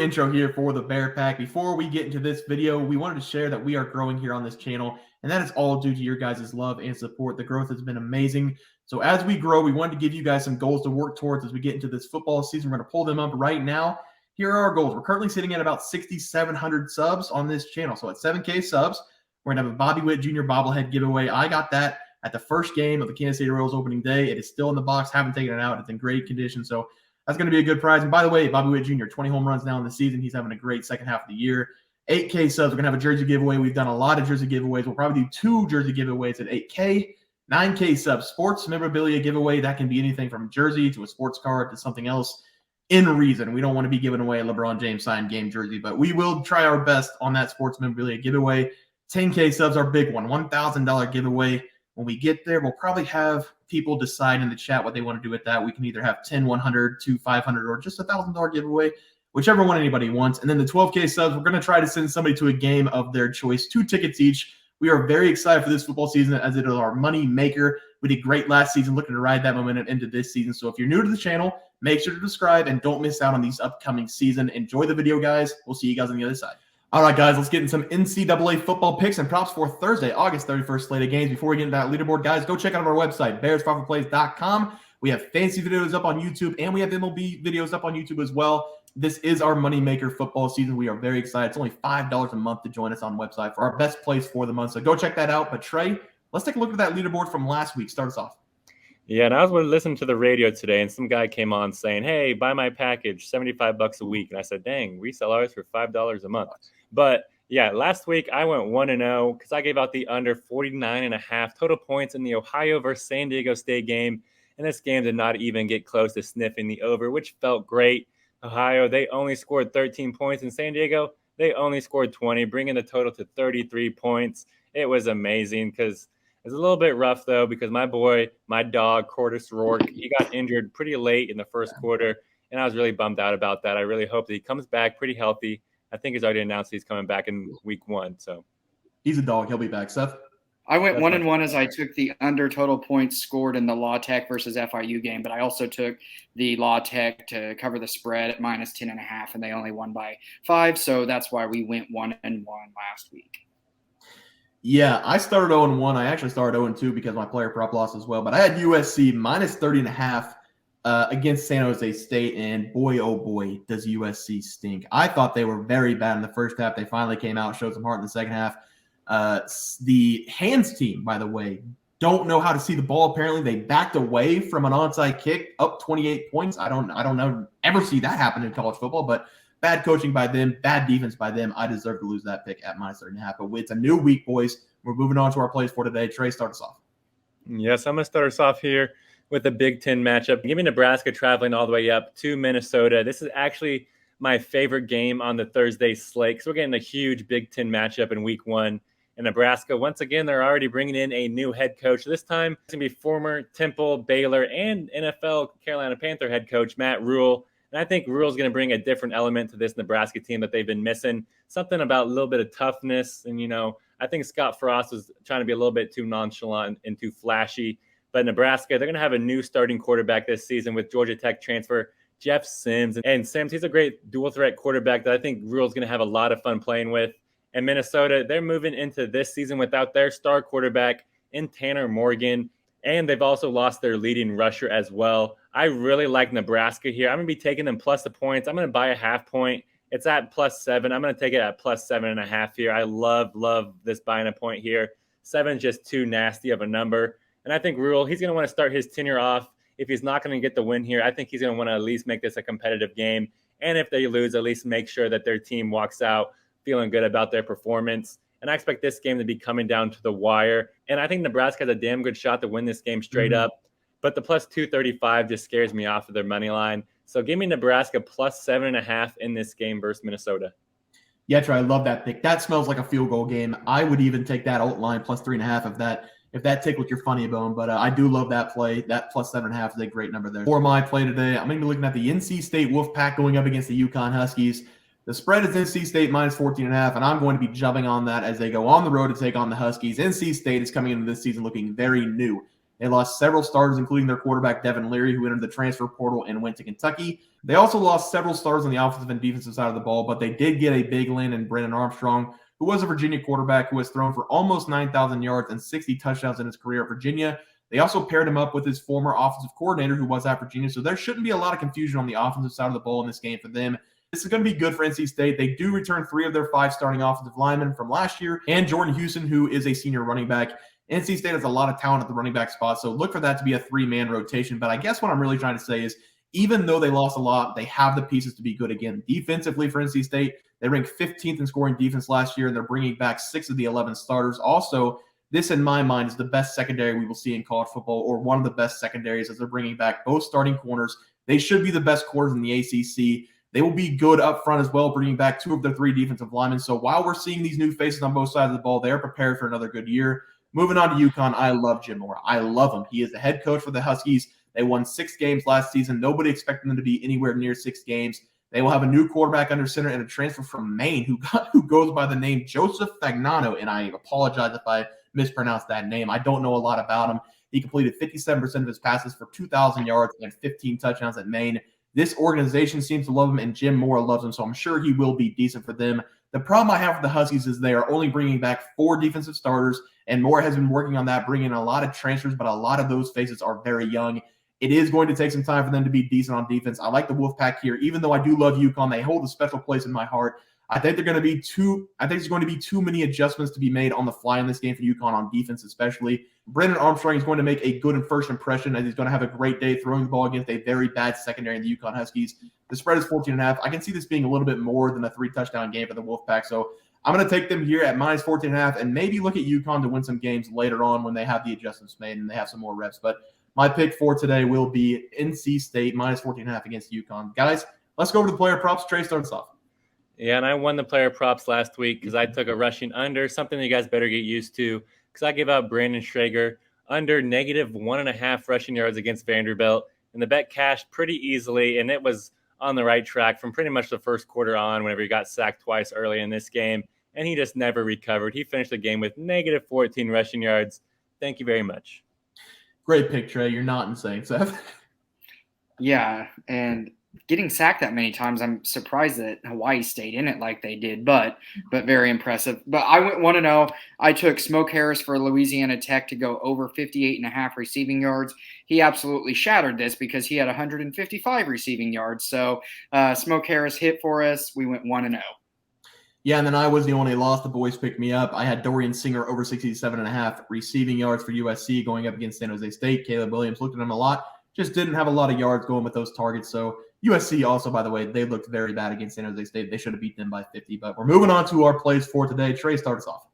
intro here for the Bear Pack. Before we get into this video, we wanted to share that we are growing here on this channel, and that is all due to your guys' love and support. The growth has been amazing. So as we grow, we wanted to give you guys some goals to work towards as we get into this football season. We're going to pull them up right now. Here are our goals. We're currently sitting at about 6,700 subs on this channel. So at 7K subs, we're going to have a Bobby Witt Jr. bobblehead giveaway. I got that at the first game of the Kansas City Royals opening day. It is still in the box. Haven't taken it out. It's in great condition. So that's going to be a good prize. And by the way, Bobby Witt Jr., 20 home runs now in the season. He's having a great second half of the year. 8K subs. We're going to have a jersey giveaway. We've done a lot of jersey giveaways. We'll probably do 2 jersey giveaways at 8K. 9K subs. Sports memorabilia giveaway. That can be anything from a jersey to a sports card to something else in reason. We don't want to be giving away a LeBron James signed game jersey, but we will try our best on that sports memorabilia giveaway. 10K subs, our big one. $1,000 giveaway. When we get there, we'll probably have people decide in the chat what they want to do with that. We can either have 10, 100, 2, 500, or just $1,000 giveaway, whichever one anybody wants. And then the 12K subs, we're going to try to send somebody to a game of their choice, 2 tickets each. We are very excited for this football season as it is our money maker. We did great last season, looking to ride that momentum into this season. So if you're new to the channel, make sure to subscribe and don't miss out on these upcoming season. Enjoy the video, guys. We'll see you guys on the other side. All right, guys, let's get into some NCAA football picks and props for Thursday, August 31st slate of games. Before we get into that leaderboard, guys, go check out our website, bearspowerplays.com. We have fantasy videos up on YouTube, and we have MLB videos up on YouTube as well. This is our moneymaker football season. We are very excited. It's only $5 a month to join us on the website for our best plays for the month. So go check that out. But Trey, let's take a look at that leaderboard from last week. Start us off. Yeah, and I was listening to the radio today, and some guy came on saying, "Hey, buy my package, $75 a week." And I said, "Dang, we sell ours for $5 a month." But yeah, last week I went 1-0 because I gave out the under 49.5 total points in the Ohio versus San Diego State game, and this game did not even get close to sniffing the over, which felt great. Ohio, they only scored 13 points. In San Diego, they only scored 20, bringing the total to 33 points. It was amazing because it's a little bit rough, though, because my dog, Cordis Rourke, he got injured pretty late in the first quarter, and I was really bummed out about that. I really hope that he comes back pretty healthy. I think he's already announced he's coming back in week 1. So he's a dog. He'll be back. Seth? I went 1-1 as I took the under total points scored in the La Tech versus FIU game, but I also took the La Tech to cover the spread at minus 10.5, and they only won by 5. So that's why we went 1-1 last week. Yeah, I started 0-1. I actually started 0-2 because my player prop lost as well. But I had USC minus 30.5 against San Jose State, and boy, oh boy, does USC stink. I thought they were very bad in the first half. They finally came out, showed some heart in the second half. The hands team, by the way, don't know how to see the ball. Apparently, they backed away from an onside kick, up 28 points. I don't ever see that happen in college football, but bad coaching by them, bad defense by them. I deserve to lose that pick at minus 30.5. But it's a new week, boys. We're moving on to our plays for today. Trey, start us off. Yes, I'm going to start us off here with the Big Ten matchup. Give me Nebraska traveling all the way up to Minnesota. This is actually my favorite game on the Thursday slate because we're getting a huge Big Ten matchup in week 1. And Nebraska, once again, they're already bringing in a new head coach. This time, it's going to be former Temple, Baylor, and NFL Carolina Panther head coach Matt Rule. And I think Rule's going to bring a different element to this Nebraska team that they've been missing. Something about a little bit of toughness. And, I think Scott Frost was trying to be a little bit too nonchalant and too flashy. But Nebraska, they're going to have a new starting quarterback this season with Georgia Tech transfer Jeff Sims. And Sims, he's a great dual-threat quarterback that I think Rule's going to have a lot of fun playing with. And Minnesota, they're moving into this season without their star quarterback in Tanner Morgan. And they've also lost their leading rusher as well. I really like Nebraska here. I'm going to be taking them plus the points. I'm going to buy a half point. It's at +7. I'm going to take it at +7.5 here. I love this buying a point here. 7 is just too nasty of a number. And I think Rule, he's going to want to start his tenure off. If he's not going to get the win here, I think he's going to want to at least make this a competitive game. And if they lose, at least make sure that their team walks out feeling good about their performance. And I expect this game to be coming down to the wire. And I think Nebraska has a damn good shot to win this game straight up. But the +235 just scares me off of their money line. So give me Nebraska +7.5 in this game versus Minnesota. Yeah, Trey, I love that pick. That smells like a field goal game. I would even take that alt line +3.5 if that tickled your funny bone. But I do love that play. That +7.5 is a great number there. For my play today, I'm going to be looking at the NC State Wolfpack going up against the UConn Huskies. The spread is NC State -14.5, and I'm going to be jumping on that as they go on the road to take on the Huskies. NC State is coming into this season looking very new They lost several starters, including their quarterback, Devin Leary, who entered the transfer portal and went to Kentucky. They also lost several starters on the offensive and defensive side of the ball, but they did get a big win in Brennan Armstrong, who was a Virginia quarterback who has thrown for almost 9,000 yards and 60 touchdowns in his career at Virginia. They also paired him up with his former offensive coordinator who was at Virginia, so there shouldn't be a lot of confusion on the offensive side of the ball in this game for them. This is going to be good for NC State. They do return 3 of their 5 starting offensive linemen from last year, and Jordan Houston, who is a senior running back. NC State has a lot of talent at the running back spot, so look for that to be a 3-man rotation. But I guess what I'm really trying to say is, even though they lost a lot, they have the pieces to be good again. Defensively for NC State, they ranked 15th in scoring defense last year, and they're bringing back 6 of the 11 starters. Also, this, in my mind, is the best secondary we will see in college football, or one of the best secondaries, as they're bringing back both starting corners. They should be the best corners in the ACC. They will be good up front as well, bringing back 2 of their 3 defensive linemen. So while we're seeing these new faces on both sides of the ball, they're prepared for another good year. Moving on to UConn, I love Jim Mora. I love him. He is the head coach for the Huskies. They won 6 games last season. Nobody expected them to be anywhere near 6 games. They will have a new quarterback under center and a transfer from Maine who goes by the name Joseph Fagnano, and I apologize if I mispronounced that name. I don't know a lot about him. He completed 57% of his passes for 2,000 yards and 15 touchdowns at Maine. This organization seems to love him, and Jim Mora loves him, so I'm sure he will be decent for them. The problem I have with the Huskies is they are only bringing back 4 defensive starters, and Mora has been working on that, bringing in a lot of transfers, but a lot of those faces are very young. It is going to take some time for them to be decent on defense. I like the Wolfpack here, even though I do love UConn. They hold a special place in my heart. I think there's going to be too many adjustments to be made on the fly in this game for UConn on defense, especially. Brennan Armstrong is going to make a good first impression, as he's going to have a great day throwing the ball against a very bad secondary in the UConn Huskies. The spread is 14.5. I can see this being a little bit more than a 3-touchdown game for the Wolfpack. So I'm going to take them here at minus 14.5 and maybe look at UConn to win some games later on when they have the adjustments made and they have some more reps. But my pick for today will be NC State minus 14.5 against UConn. Guys, let's go over to the player props. Trey starts off. Yeah, and I won the player props last week because I took a rushing under, something that you guys better get used to, because I gave out Brandon Schrager under negative 1.5 rushing yards against Vanderbilt, and the bet cashed pretty easily, and it was on the right track from pretty much the first quarter on whenever he got sacked twice early in this game, and he just never recovered. He finished the game with negative 14 rushing yards. Thank you very much. Great pick, Trey. You're not insane, Seth. Yeah, and getting sacked that many times, I'm surprised that Hawaii stayed in it like they did, but very impressive. But I went 1-0. I took Smoke Harris for Louisiana Tech to go over 58.5 receiving yards. He absolutely shattered this because he had 155 receiving yards. So Smoke Harris hit for us. We went 1-0. Yeah, and then I was the only loss. The boys picked me up. I had Dorian Singer over 67.5 receiving yards for USC going up against San Jose State. Caleb Williams looked at him a lot. Just didn't have a lot of yards going with those targets. So USC also, by the way, they looked very bad against San Jose State. They should have beat them by 50. But we're moving on to our plays for today. Trey, start us off.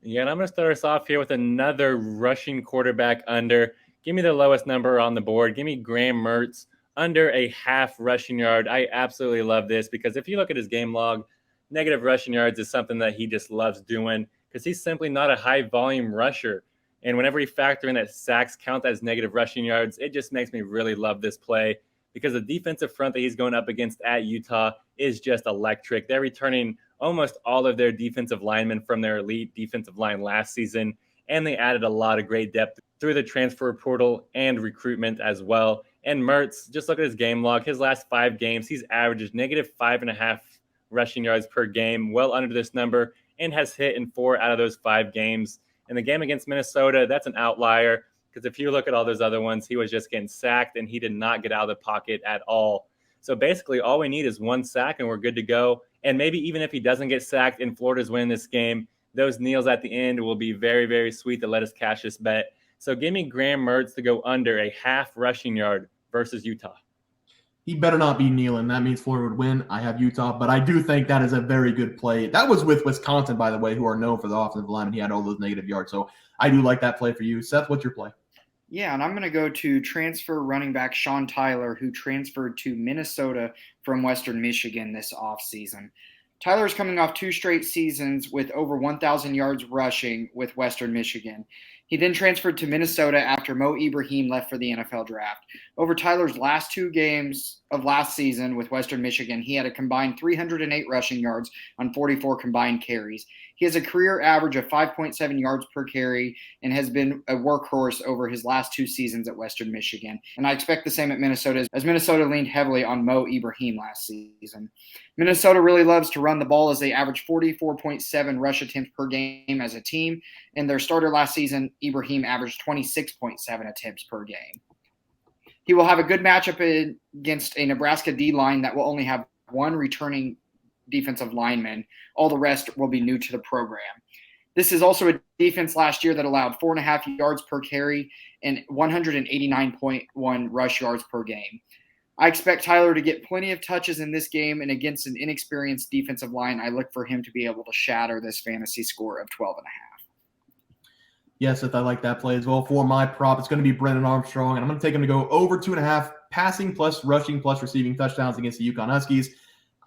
Yeah, and I'm going to start us off here with another rushing quarterback under. Give me the lowest number on the board. Give me Graham Mertz under a half rushing yard. I absolutely love this because if you look at his game log, negative rushing yards is something that he just loves doing because he's simply not a high volume rusher. And whenever you factor in that sacks count as negative rushing yards, it just makes me really love this play because the defensive front that he's going up against at Utah is just electric. They're returning almost all of their defensive linemen from their elite defensive line last season, and they added a lot of great depth through the transfer portal and recruitment as well. And Mertz, just look at his game log. His last 5 games, he's averaged negative 5.5 rushing yards per game, well under this number, and has hit in 4 out of those 5 games. In the game against Minnesota, that's an outlier because if you look at all those other ones, he was just getting sacked and he did not get out of the pocket at all. So basically all we need is 1 sack and we're good to go. And maybe even if he doesn't get sacked and Florida's winning this game, those kneels at the end will be very, very sweet to let us cash this bet. So give me Graham Mertz to go under a half rushing yard versus Utah. He better not be kneeling. That means Florida would win. I have Utah, but I do think that is a very good play. That was with Wisconsin, by the way, who are known for the offensive line, and he had all those negative yards. So I do like that play for you. Seth, what's your play? Yeah, and I'm going to go to transfer running back Sean Tyler, who transferred to Minnesota from Western Michigan this offseason. Tyler's coming off 2 straight seasons with over 1,000 yards rushing with Western Michigan. He then transferred to Minnesota after Mo Ibrahim left for the NFL draft. Over Tyler's last 2 games of last season with Western Michigan, he had a combined 308 rushing yards on 44 combined carries. He has a career average of 5.7 yards per carry and has been a workhorse over his last 2 seasons at Western Michigan. And I expect the same at Minnesota, as Minnesota leaned heavily on Mo Ibrahim last season. Minnesota really loves to run the ball, as they average 44.7 rush attempts per game as a team. And their starter last season, Ibrahim, averaged 26.7 attempts per game. He will have a good matchup against a Nebraska D-line that will only have 1 returning defensive lineman. All the rest will be new to the program. This is also a defense last year that allowed 4.5 yards per carry and 189.1 rush yards per game. I expect Tyler to get plenty of touches in this game, and against an inexperienced defensive line, I look for him to be able to shatter this fantasy score of 12.5. Yes, I like that play as well. For my prop, it's going to be Brennan Armstrong, and I'm going to take him to go over 2.5 passing plus rushing plus receiving touchdowns against the UConn Huskies.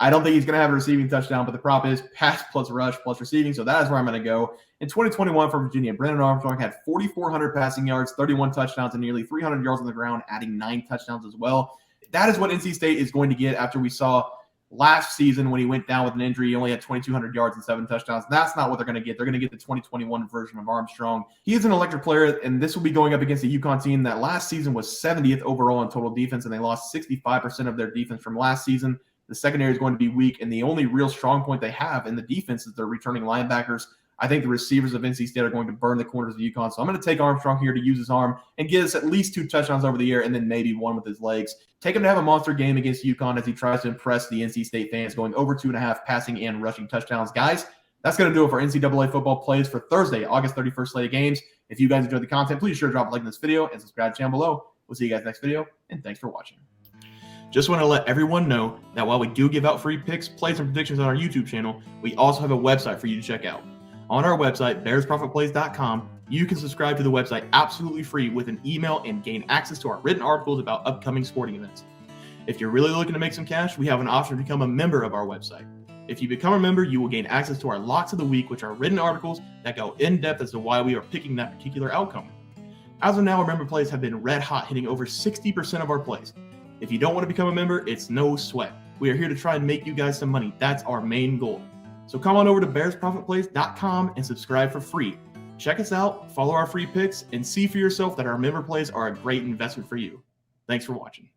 I don't think he's going to have a receiving touchdown, but the prop is pass plus rush plus receiving, so that is where I'm going to go. In 2021 for Virginia, Brennan Armstrong had 4,400 passing yards, 31 touchdowns, and nearly 300 yards on the ground, adding 9 touchdowns as well. That is what NC State is going to get after we saw last season when he went down with an injury. He only had 2,200 yards and 7 touchdowns. That's not what they're going to get. They're going to get the 2021 version of Armstrong. He is an electric player, and this will be going up against a UConn team that last season was 70th overall in total defense, and they lost 65% of their defense from last season. The secondary is going to be weak, and the only real strong point they have in the defense is their returning linebackers. I think the receivers of NC State are going to burn the corners of UConn, so I'm going to take Armstrong here to use his arm and get us at least 2 touchdowns over the air and then maybe 1 with his legs. Take him to have a monster game against UConn as he tries to impress the NC State fans, going over 2.5 passing and rushing touchdowns. Guys, that's going to do it for NCAA football plays for Thursday, August 31st slate of games. If you guys enjoyed the content, please sure to drop a like in this video and subscribe to the channel below. We'll see you guys next video, and thanks for watching. Just want to let everyone know that while we do give out free picks, plays, and predictions on our YouTube channel, we also have a website for you to check out. On our website, bearsprofitplays.com, you can subscribe to the website absolutely free with an email and gain access to our written articles about upcoming sporting events. If you're really looking to make some cash, we have an option to become a member of our website. If you become a member, you will gain access to our locks of the week, which are written articles that go in depth as to why we are picking that particular outcome. As of now, our member plays have been red hot, hitting over 60% of our plays. If you don't want to become a member, it's no sweat. We are here to try and make you guys some money. That's our main goal. So come on over to bearsprofitplays.com and subscribe for free. Check us out, follow our free picks, and see for yourself that our member plays are a great investment for you. Thanks for watching.